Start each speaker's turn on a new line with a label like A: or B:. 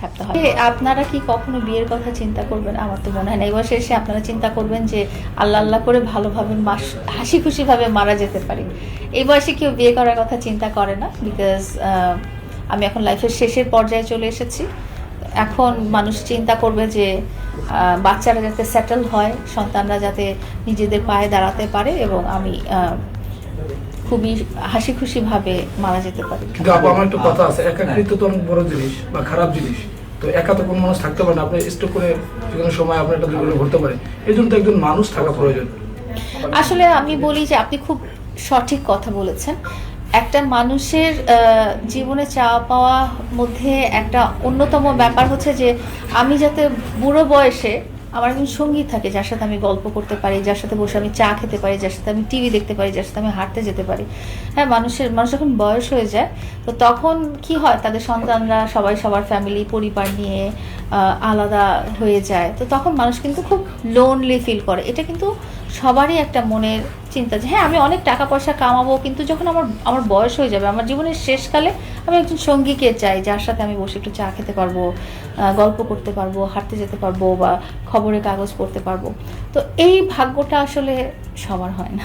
A: থাকতে হয়। আপনারা কি কখনো বিয়ের কথা চিন্তা করবেন? আমার তো মনে হয় না। এই বয়সে এসে আপনারা চিন্তা করবেন যে আল্লাহ আল্লাহ করে ভালোভাবে হাসি খুশিভাবে মারা যেতে পারি। এই বয়সে কেউ বিয়ে করার কথা চিন্তা করে না, বিকজ আমি এখন লাইফের শেষের পর্যায়ে চলে এসেছি। এখন মানুষ চিন্তা করবে যে বাচ্চারা যাতে সেটেল হয়, সন্তানরা যাতে নিজেদের পায়ে দাঁড়াতে পারে, এবং আমি খুবই হাসি খুশিভাবে মারা যেতে পারি।
B: কিন্তু আপু, আমার একটা কথা আছে, একাকিত্ব তো অনেক বড় জিনিস বা খারাপ জিনিস। তো একা তো কোনো মানুষ থাকতে পারে না, আপনি স্ট্রোক করে যে কোনো সময় আপনার একটা দুর্ঘটনা ঘটতে পারে, এই জন্য তো একজন মানুষ থাকা প্রয়োজন।
A: আসলে আমি বলি যে আপনি খুব সঠিক কথা বলেছেন। একটা মানুষের জীবনে চাওয়া পাওয়া মধ্যে একটা অন্যতম ব্যাপার হচ্ছে যে আমি যাতে বুড়ো বয়সে আমার একজন সঙ্গী থাকে, যার সাথে আমি গল্প করতে পারি, যার সাথে বসে আমি চা খেতে পারি, যার সাথে আমি টিভি দেখতে পারি, যার সাথে আমি হাঁটতে যেতে পারি। হ্যাঁ, মানুষ যখন বয়স হয়ে যায়, তো তখন কি হয়, তাদের সন্তানরা সবাই সবার ফ্যামিলি পরিবার নিয়ে আলাদা হয়ে যায়। তো তখন মানুষ কিন্তু খুব লোনলি ফিল করে। এটা কিন্তু সবারই একটা মনের চিন্তা যে হ্যাঁ, আমি অনেক টাকা পয়সা কামাবো, কিন্তু যখন আমার বয়স হয়ে যাবে, আমার জীবনের শেষকালে আমি একজন সঙ্গীকে চাই, যার সাথে আমি বসে একটু চা খেতে পারবো, গল্প করতে পারবো, হাঁটতে যেতে পারবো, বা খবরের কাগজ পড়তে পারবো। তো এই ভাগ্যটা আসলে সবার হয় না।